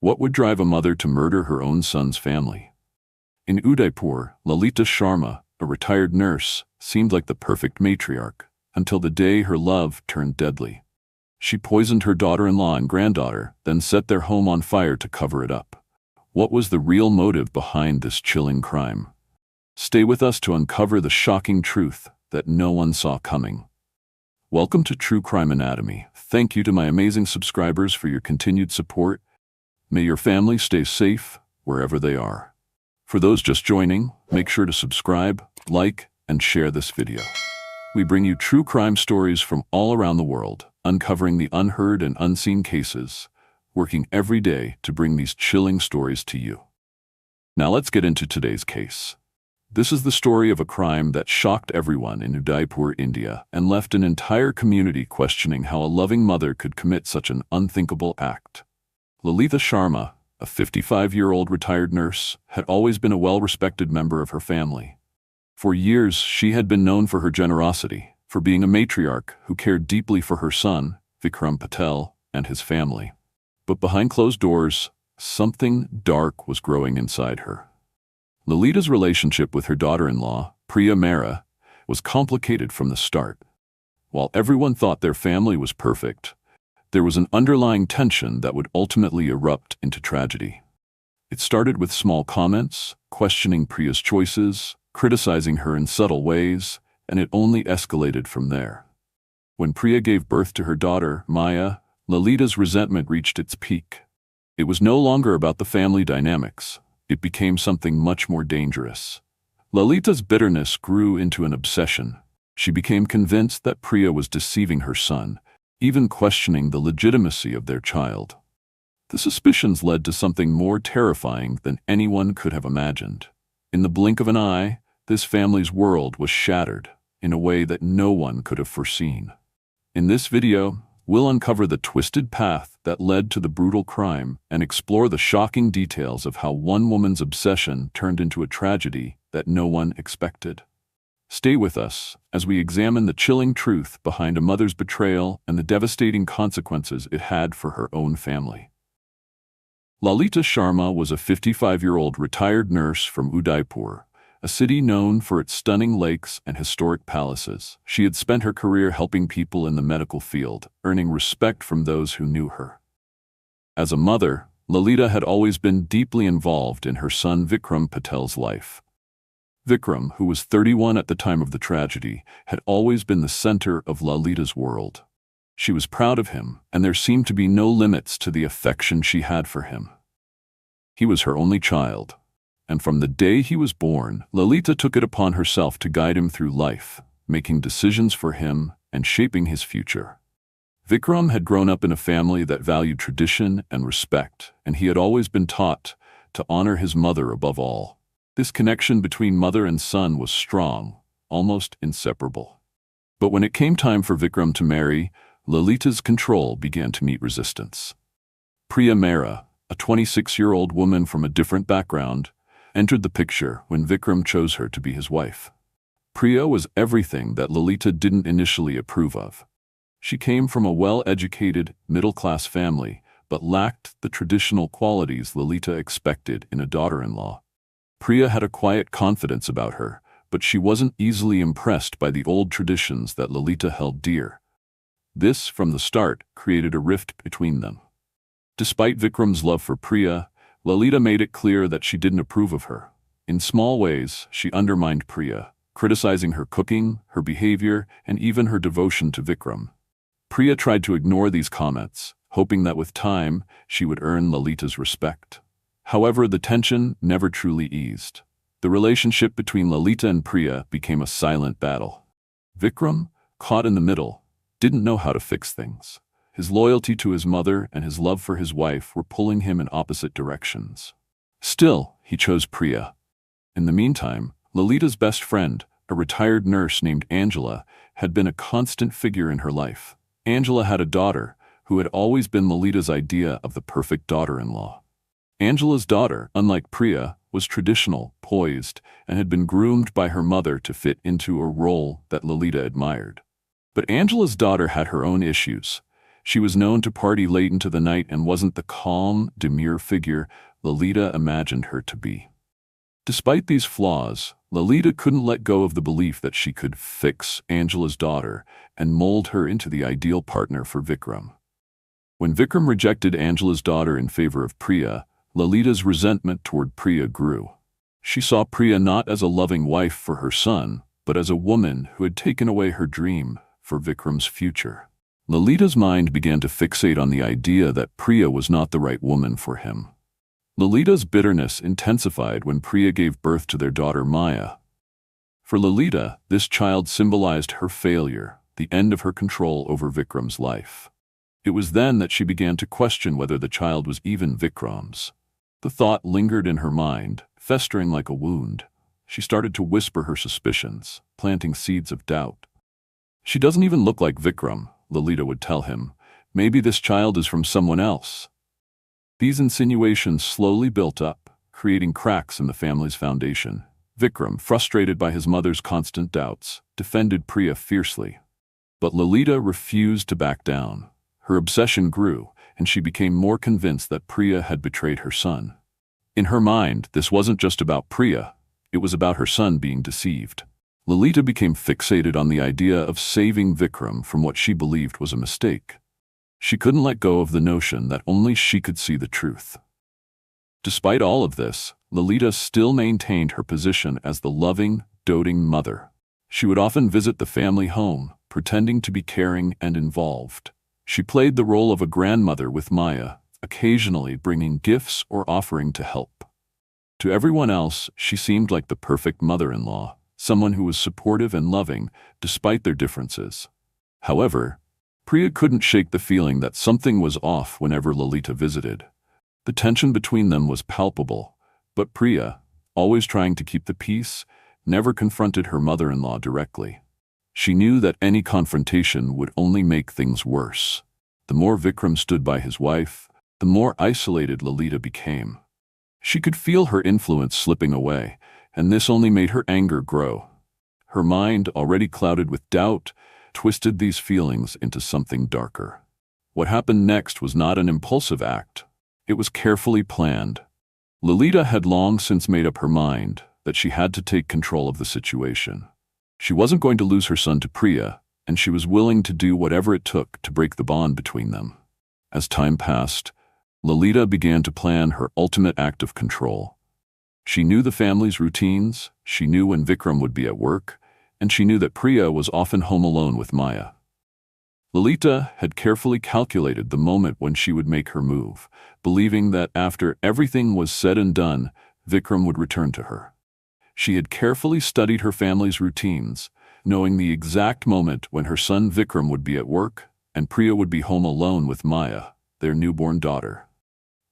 What would drive a mother to murder her own son's family? In Udaipur, Lalita Sharma, a retired nurse, seemed like the perfect matriarch, until the day her love turned deadly. She poisoned her daughter-in-law and granddaughter, then set their home on fire to cover it up. What was the real motive behind this chilling crime? Stay with us to uncover the shocking truth that no one saw coming. Welcome to True Crime Anatomy. Thank you to my amazing subscribers for your continued support. May your family stay safe wherever they are. For those just joining, make sure to subscribe, like, and share this video. We bring you true crime stories from all around the world, uncovering the unheard and unseen cases, working every day to bring these chilling stories to you. Now let's get into today's case. This is the story of a crime that shocked everyone in Udaipur, India, and left an entire community questioning how a loving mother could commit such an unthinkable act. Lalita Sharma, a 55-year-old retired nurse, had always been a well-respected member of her family. For years, she had been known for her generosity, for being a matriarch who cared deeply for her son, Vikram Patel, and his family. But behind closed doors, something dark was growing inside her. Lalita's relationship with her daughter-in-law, Priya Mehra, was complicated from the start. While everyone thought their family was perfect, there was an underlying tension that would ultimately erupt into tragedy. It started with small comments, questioning Priya's choices, criticizing her in subtle ways, and it only escalated from there. When Priya gave birth to her daughter, Maya, Lalita's resentment reached its peak. It was no longer about the family dynamics. It became something much more dangerous. Lalita's bitterness grew into an obsession. She became convinced that Priya was deceiving her son, even questioning the legitimacy of their child. The suspicions led to something more terrifying than anyone could have imagined. In the blink of an eye, this family's world was shattered in a way that no one could have foreseen. In this video, we'll uncover the twisted path that led to the brutal crime and explore the shocking details of how one woman's obsession turned into a tragedy that no one expected. Stay with us as we examine the chilling truth behind a mother's betrayal and the devastating consequences it had for her own family. Lalita Sharma was a 55-year-old retired nurse from Udaipur, a city known for its stunning lakes and historic palaces. She had spent her career helping people in the medical field, earning respect from those who knew her. As a mother, Lalita had always been deeply involved in her son Vikram Patel's life. Vikram, who was 31 at the time of the tragedy, had always been the center of Lalita's world. She was proud of him, and there seemed to be no limits to the affection she had for him. He was her only child, and from the day he was born, Lalita took it upon herself to guide him through life, making decisions for him and shaping his future. Vikram had grown up in a family that valued tradition and respect, and he had always been taught to honor his mother above all. This connection between mother and son was strong, almost inseparable. But when it came time for Vikram to marry, Lalita's control began to meet resistance. Priya Mehra, a 26-year-old woman from a different background, entered the picture when Vikram chose her to be his wife. Priya was everything that Lalita didn't initially approve of. She came from a well-educated, middle-class family, but lacked the traditional qualities Lalita expected in a daughter-in-law. Priya had a quiet confidence about her, but she wasn't easily impressed by the old traditions that Lalita held dear. This, from the start, created a rift between them. Despite Vikram's love for Priya, Lalita made it clear that she didn't approve of her. In small ways, she undermined Priya, criticizing her cooking, her behavior, and even her devotion to Vikram. Priya tried to ignore these comments, hoping that with time, she would earn Lalita's respect. However, the tension never truly eased. The relationship between Lalita and Priya became a silent battle. Vikram, caught in the middle, didn't know how to fix things. His loyalty to his mother and his love for his wife were pulling him in opposite directions. Still, he chose Priya. In the meantime, Lalita's best friend, a retired nurse named Angela, had been a constant figure in her life. Angela had a daughter who had always been Lalita's idea of the perfect daughter-in-law. Angela's daughter, unlike Priya, was traditional, poised, and had been groomed by her mother to fit into a role that Lalita admired. But Angela's daughter had her own issues. She was known to party late into the night and wasn't the calm, demure figure Lolita imagined her to be. Despite these flaws, Lolita couldn't let go of the belief that she could fix Angela's daughter and mold her into the ideal partner for Vikram. When Vikram rejected Angela's daughter in favor of Priya, Lolita's resentment toward Priya grew. She saw Priya not as a loving wife for her son, but as a woman who had taken away her dream for Vikram's future. Lolita's mind began to fixate on the idea that Priya was not the right woman for him. Lolita's bitterness intensified when Priya gave birth to their daughter Maya. For Lolita, this child symbolized her failure, the end of her control over Vikram's life. It was then that she began to question whether the child was even Vikram's. The thought lingered in her mind, festering like a wound. She started to whisper her suspicions, planting seeds of doubt. "She doesn't even look like Vikram," Lolita would tell him. "Maybe this child is from someone else." These insinuations slowly built up, creating cracks in the family's foundation. Vikram, frustrated by his mother's constant doubts, defended Priya fiercely. But Lolita refused to back down. Her obsession grew, and she became more convinced that Priya had betrayed her son. In her mind, this wasn't just about Priya, it was about her son being deceived. Lolita became fixated on the idea of saving Vikram from what she believed was a mistake. She couldn't let go of the notion that only she could see the truth. Despite all of this, Lolita still maintained her position as the loving, doting mother. She would often visit the family home, pretending to be caring and involved. She played the role of a grandmother with Maya, occasionally bringing gifts or offering to help. To everyone else, she seemed like the perfect mother-in-law, someone who was supportive and loving despite their differences. However, Priya couldn't shake the feeling that something was off whenever Lolita visited. The tension between them was palpable, but Priya, always trying to keep the peace, never confronted her mother-in-law directly. She knew that any confrontation would only make things worse. The more Vikram stood by his wife, the more isolated Lolita became. She could feel her influence slipping away, and this only made her anger grow. Her mind, already clouded with doubt, twisted these feelings into something darker. What happened next was not an impulsive act. It was carefully planned. Lolita had long since made up her mind that she had to take control of the situation. She wasn't going to lose her son to Priya, and she was willing to do whatever it took to break the bond between them. As time passed, Lolita began to plan her ultimate act of control. She knew the family's routines, she knew when Vikram would be at work, and she knew that Priya was often home alone with Maya. Lolita had carefully calculated the moment when she would make her move, believing that after everything was said and done, Vikram would return to her. She had carefully studied her family's routines, knowing the exact moment when her son Vikram would be at work and Priya would be home alone with Maya, their newborn daughter.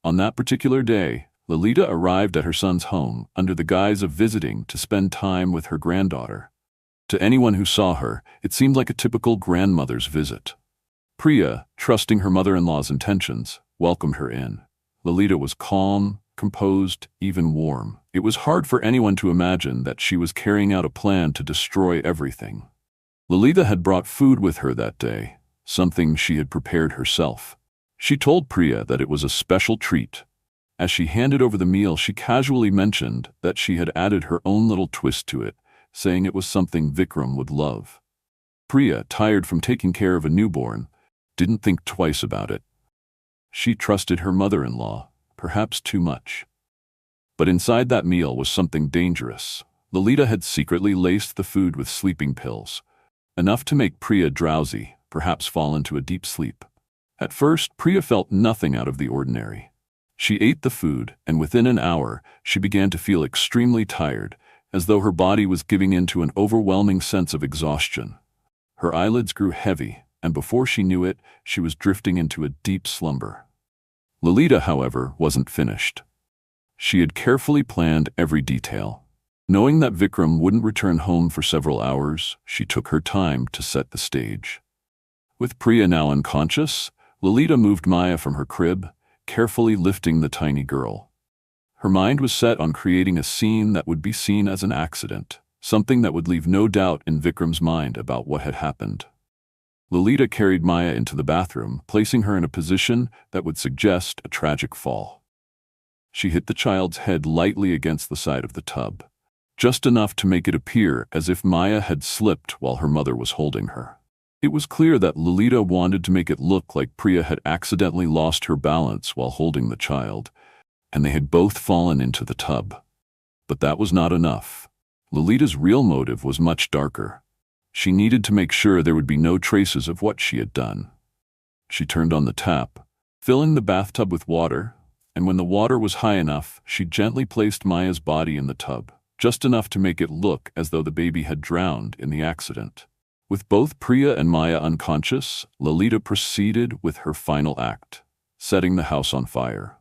On that particular day, Lolita arrived at her son's home under the guise of visiting to spend time with her granddaughter. To anyone who saw her, it seemed like a typical grandmother's visit. Priya, trusting her mother-in-law's intentions, welcomed her in. Lolita was calm, composed, even warm. It was hard for anyone to imagine that she was carrying out a plan to destroy everything. Lolita had brought food with her that day, something she had prepared herself. She told Priya that it was a special treat. As she handed over the meal, she casually mentioned that she had added her own little twist to it, saying it was something Vikram would love. Priya, tired from taking care of a newborn, didn't think twice about it. She trusted her mother-in-law, perhaps too much. But inside that meal was something dangerous. Lolita had secretly laced the food with sleeping pills, enough to make Priya drowsy, perhaps fall into a deep sleep. At first, Priya felt nothing out of the ordinary. She ate the food, and within an hour, she began to feel extremely tired, as though her body was giving in to an overwhelming sense of exhaustion. Her eyelids grew heavy, and before she knew it, she was drifting into a deep slumber. Lolita, however, wasn't finished. She had carefully planned every detail. Knowing that Vikram wouldn't return home for several hours, she took her time to set the stage. With Priya now unconscious, Lolita moved Maya from her crib, carefully lifting the tiny girl. Her mind was set on creating a scene that would be seen as an accident, something that would leave no doubt in Vikram's mind about what had happened. Lolita carried Maya into the bathroom, placing her in a position that would suggest a tragic fall. She hit the child's head lightly against the side of the tub, just enough to make it appear as if Maya had slipped while her mother was holding her. It was clear that Lolita wanted to make it look like Priya had accidentally lost her balance while holding the child, and they had both fallen into the tub. But that was not enough. Lolita's real motive was much darker. She needed to make sure there would be no traces of what she had done. She turned on the tap, filling the bathtub with water, and when the water was high enough, she gently placed Maya's body in the tub, just enough to make it look as though the baby had drowned in the accident. With both Priya and Maya unconscious, Lolita proceeded with her final act, setting the house on fire.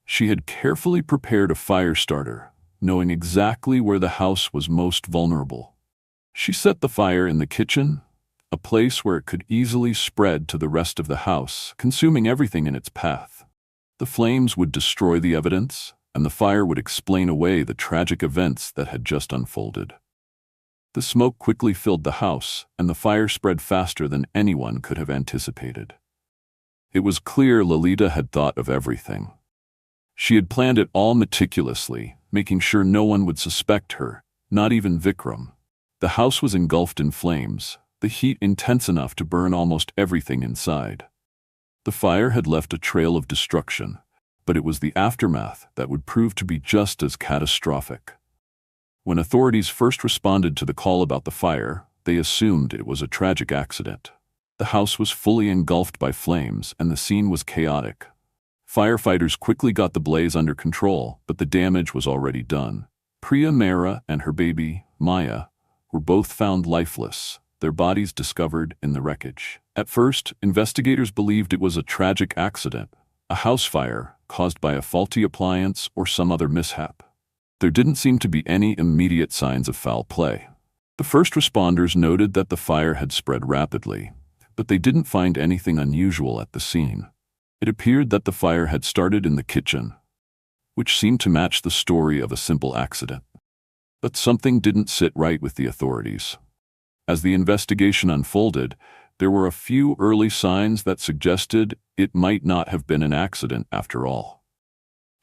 She had carefully prepared a fire starter, knowing exactly where the house was most vulnerable. She set the fire in the kitchen, a place where it could easily spread to the rest of the house, consuming everything in its path. The flames would destroy the evidence, and the fire would explain away the tragic events that had just unfolded. The smoke quickly filled the house, and the fire spread faster than anyone could have anticipated. It was clear Lolita had thought of everything. She had planned it all meticulously, making sure no one would suspect her, not even Vikram. The house was engulfed in flames, the heat intense enough to burn almost everything inside. The fire had left a trail of destruction, but it was the aftermath that would prove to be just as catastrophic. When authorities first responded to the call about the fire, they assumed it was a tragic accident. The house was fully engulfed by flames, and the scene was chaotic. Firefighters quickly got the blaze under control, but the damage was already done. Priya Mehra and her baby, Maya, were both found lifeless, their bodies discovered in the wreckage. At first, investigators believed it was a tragic accident, a house fire caused by a faulty appliance or some other mishap. There didn't seem to be any immediate signs of foul play. The first responders noted that the fire had spread rapidly, but they didn't find anything unusual at the scene. It appeared that the fire had started in the kitchen, which seemed to match the story of a simple accident. But something didn't sit right with the authorities. As the investigation unfolded, there were a few early signs that suggested it might not have been an accident after all.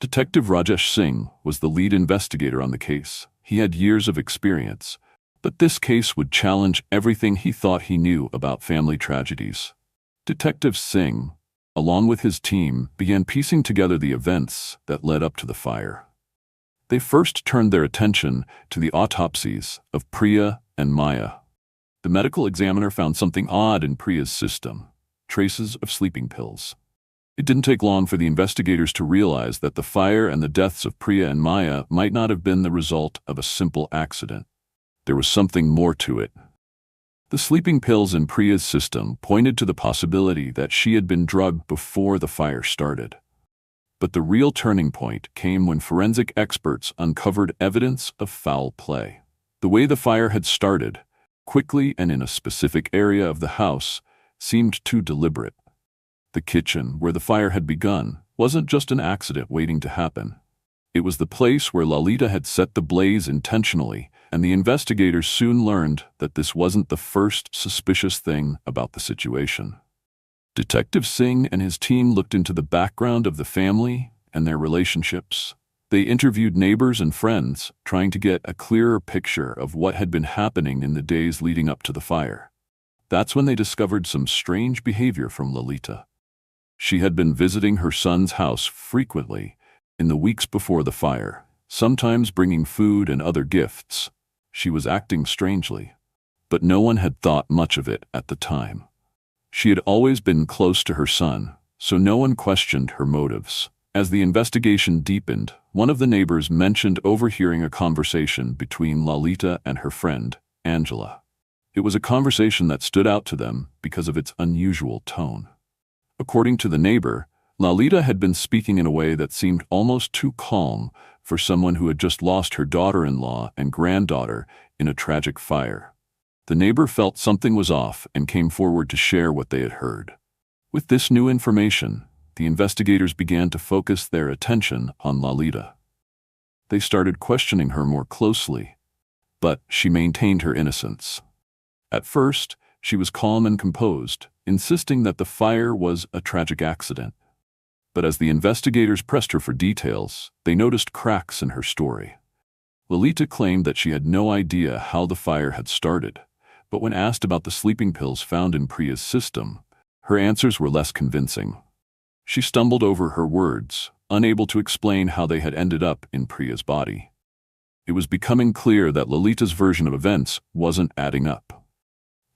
Detective Rajesh Singh was the lead investigator on the case. He had years of experience, but this case would challenge everything he thought he knew about family tragedies. Detective Singh, along with his team, began piecing together the events that led up to the fire. They first turned their attention to the autopsies of Priya and Maya. The medical examiner found something odd in Priya's system, traces of sleeping pills. It didn't take long for the investigators to realize that the fire and the deaths of Priya and Maya might not have been the result of a simple accident. There was something more to it. The sleeping pills in Priya's system pointed to the possibility that she had been drugged before the fire started. But the real turning point came when forensic experts uncovered evidence of foul play. The way the fire had started, quickly and in a specific area of the house, seemed too deliberate. The kitchen, where the fire had begun, wasn't just an accident waiting to happen. It was the place where Lolita had set the blaze intentionally, and the investigators soon learned that this wasn't the first suspicious thing about the situation. Detective Singh and his team looked into the background of the family and their relationships. They interviewed neighbors and friends, trying to get a clearer picture of what had been happening in the days leading up to the fire. That's when they discovered some strange behavior from Lolita. She had been visiting her son's house frequently in the weeks before the fire, sometimes bringing food and other gifts. She was acting strangely, but no one had thought much of it at the time. She had always been close to her son, so no one questioned her motives. As the investigation deepened, one of the neighbors mentioned overhearing a conversation between Lolita and her friend, Angela. It was a conversation that stood out to them because of its unusual tone. According to the neighbor, Lolita had been speaking in a way that seemed almost too calm for someone who had just lost her daughter-in-law and granddaughter in a tragic fire. The neighbor felt something was off and came forward to share what they had heard. With this new information, the investigators began to focus their attention on Lolita. They started questioning her more closely, but she maintained her innocence. At first, She was calm and composed, insisting that the fire was a tragic accident. But as the investigators pressed her for details, they noticed cracks in her story. Lolita claimed that she had no idea how the fire had started, but when asked about the sleeping pills found in Priya's system, her answers were less convincing. She stumbled over her words, unable to explain how they had ended up in Priya's body. It was becoming clear that Lolita's version of events wasn't adding up.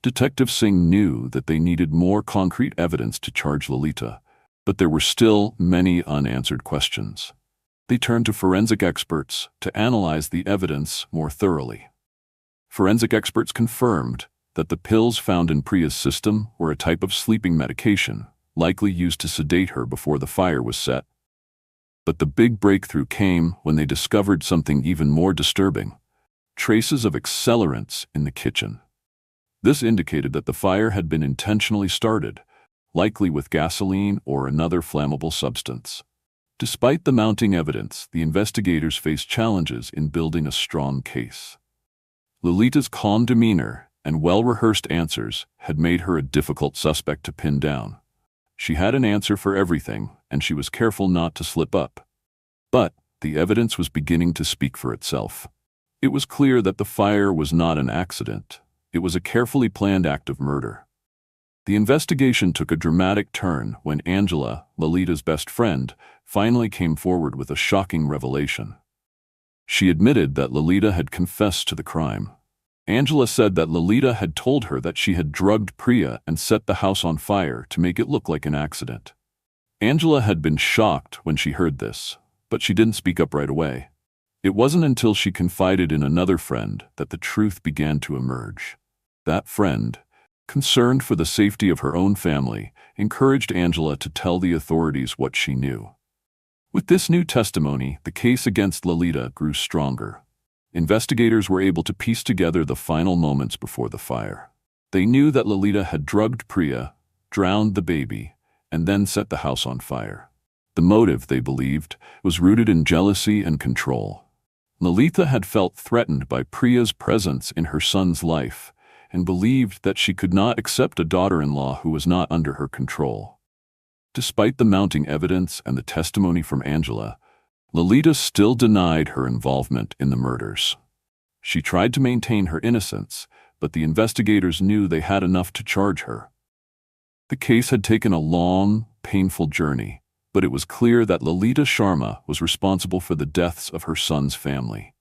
Detective Singh knew that they needed more concrete evidence to charge Lolita, but there were still many unanswered questions. They turned to forensic experts to analyze the evidence more thoroughly. Forensic experts confirmed that the pills found in Priya's system were a type of sleeping medication, likely used to sedate her before the fire was set. But the big breakthrough came when they discovered something even more disturbing: traces of accelerants in the kitchen. This indicated that the fire had been intentionally started, likely with gasoline or another flammable substance. Despite the mounting evidence, the investigators faced challenges in building a strong case. Lolita's calm demeanor and well-rehearsed answers had made her a difficult suspect to pin down. She had an answer for everything, and she was careful not to slip up. But the evidence was beginning to speak for itself. It was clear that the fire was not an accident. It was a carefully planned act of murder. The investigation took a dramatic turn when Angela, Lolita's best friend, finally came forward with a shocking revelation. She admitted that Lolita had confessed to the crime. Angela said that Lolita had told her that she had drugged Priya and set the house on fire to make it look like an accident. Angela had been shocked when she heard this, but she didn't speak up right away. It wasn't until she confided in another friend that the truth began to emerge. That friend, concerned for the safety of her own family, encouraged Angela to tell the authorities what she knew. With this new testimony, the case against Lolita grew stronger. Investigators were able to piece together the final moments before the fire. They knew that Lolita had drugged Priya, drowned the baby, and then set the house on fire. The motive, they believed, was rooted in jealousy and control. Lolita had felt threatened by Priya's presence in her son's life, and believed that she could not accept a daughter-in-law who was not under her control. Despite the mounting evidence and the testimony from Angela, Lolita still denied her involvement in the murders. She tried to maintain her innocence, but the investigators knew they had enough to charge her. The case had taken a long, painful journey, but it was clear that Lalita Sharma was responsible for the deaths of her son's family.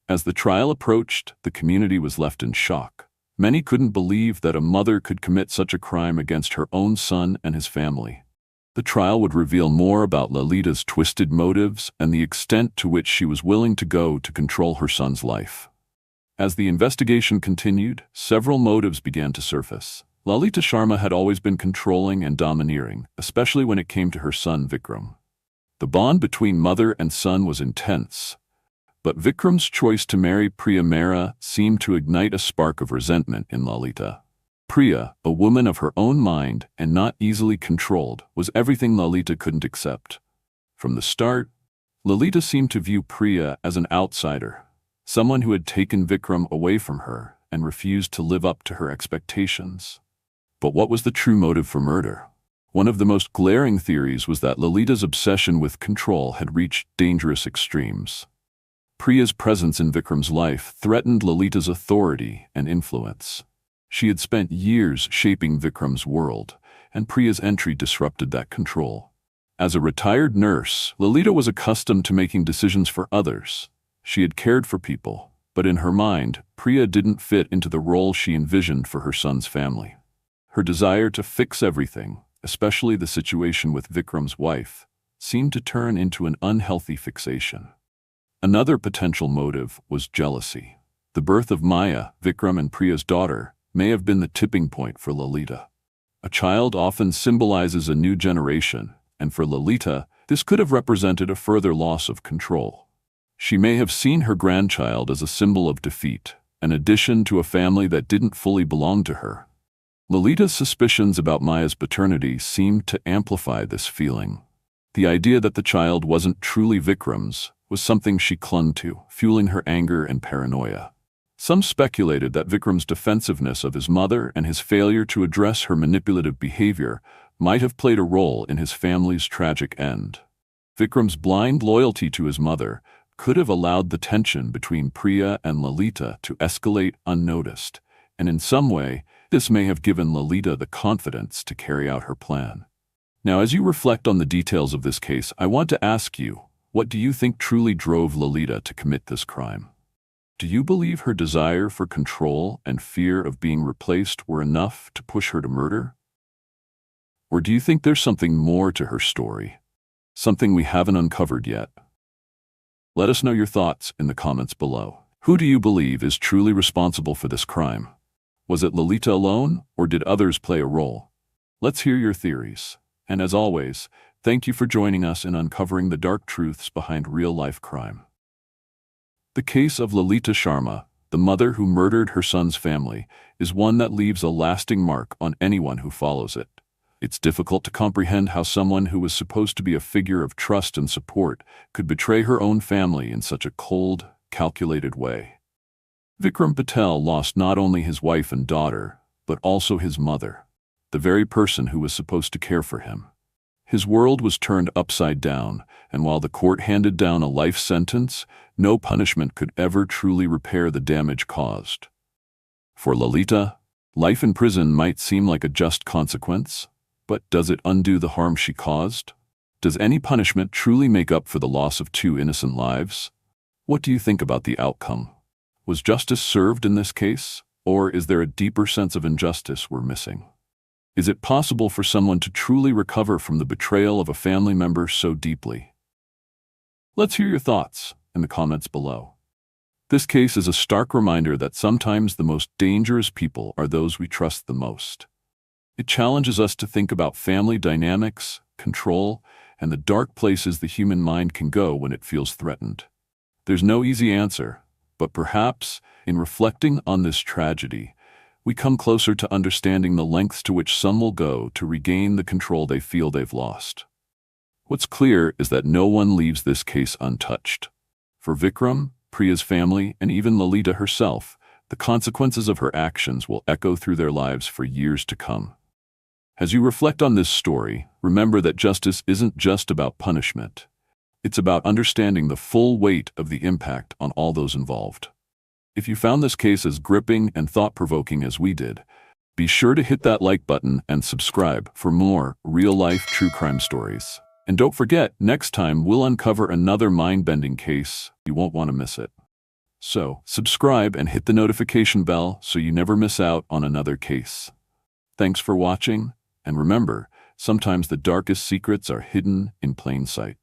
As the trial approached, the community was left in shock. Many couldn't believe that a mother could commit such a crime against her own son and his family. The trial would reveal more about Lalita's twisted motives and the extent to which she was willing to go to control her son's life. As the investigation continued, several motives began to surface. Lalita Sharma had always been controlling and domineering, especially when it came to her son Vikram. The bond between mother and son was intense, but Vikram's choice to marry Priya Mehra seemed to ignite a spark of resentment in Lalita. Priya, a woman of her own mind and not easily controlled, was everything Lalita couldn't accept. From the start, Lalita seemed to view Priya as an outsider, someone who had taken Vikram away from her and refused to live up to her expectations. But what was the true motive for murder? One of the most glaring theories was that Lalita's obsession with control had reached dangerous extremes. Priya's presence in Vikram's life threatened Lalita's authority and influence. She had spent years shaping Vikram's world, and Priya's entry disrupted that control. As a retired nurse, Lalita was accustomed to making decisions for others. She had cared for people, but in her mind, Priya didn't fit into the role she envisioned for her son's family. Her desire to fix everything, especially the situation with Vikram's wife, seemed to turn into an unhealthy fixation. Another potential motive was jealousy. The birth of Maya, Vikram and Priya's daughter, may have been the tipping point for Lalita. A child often symbolizes a new generation, and for Lalita, this could have represented a further loss of control. She may have seen her grandchild as a symbol of defeat, an addition to a family that didn't fully belong to her. Lalita's suspicions about Maya's paternity seemed to amplify this feeling. The idea that the child wasn't truly Vikram's was something she clung to, fueling her anger and paranoia. Some speculated that Vikram's defensiveness of his mother and his failure to address her manipulative behavior might have played a role in his family's tragic end. Vikram's blind loyalty to his mother could have allowed the tension between Priya and Lalita to escalate unnoticed, and in some way, this may have given Lalita the confidence to carry out her plan. Now, as you reflect on the details of this case, I want to ask you, what do you think truly drove Lalita to commit this crime? Do you believe her desire for control and fear of being replaced were enough to push her to murder? Or do you think there's something more to her story? Something we haven't uncovered yet? Let us know your thoughts in the comments below. Who do you believe is truly responsible for this crime? Was it Lalita alone, or did others play a role? Let's hear your theories. And as always, thank you for joining us in uncovering the dark truths behind real-life crime. The case of Lalita Sharma, the mother who murdered her son's family, is one that leaves a lasting mark on anyone who follows it. It's difficult to comprehend how someone who was supposed to be a figure of trust and support could betray her own family in such a cold, calculated way. Vikram Patel lost not only his wife and daughter, but also his mother, the very person who was supposed to care for him. His world was turned upside down, and while the court handed down a life sentence, no punishment could ever truly repair the damage caused. For Lalita, life in prison might seem like a just consequence, but does it undo the harm she caused? Does any punishment truly make up for the loss of two innocent lives? What do you think about the outcome? Was justice served in this case, or is there a deeper sense of injustice we're missing? Is it possible for someone to truly recover from the betrayal of a family member so deeply? Let's hear your thoughts in the comments below. This case is a stark reminder that sometimes the most dangerous people are those we trust the most. It challenges us to think about family dynamics, control, and the dark places the human mind can go when it feels threatened. There's no easy answer, but perhaps, in reflecting on this tragedy, we come closer to understanding the lengths to which some will go to regain the control they feel they've lost. What's clear is that no one leaves this case untouched. For Vikram, Priya's family, and even Lalita herself, the consequences of her actions will echo through their lives for years to come. As you reflect on this story, remember that justice isn't just about punishment. It's about understanding the full weight of the impact on all those involved. If you found this case as gripping and thought-provoking as we did, be sure to hit that like button and subscribe for more real-life true crime stories. And don't forget, next time we'll uncover another mind-bending case. You won't want to miss it. So, subscribe and hit the notification bell so you never miss out on another case. Thanks for watching, and remember, sometimes the darkest secrets are hidden in plain sight.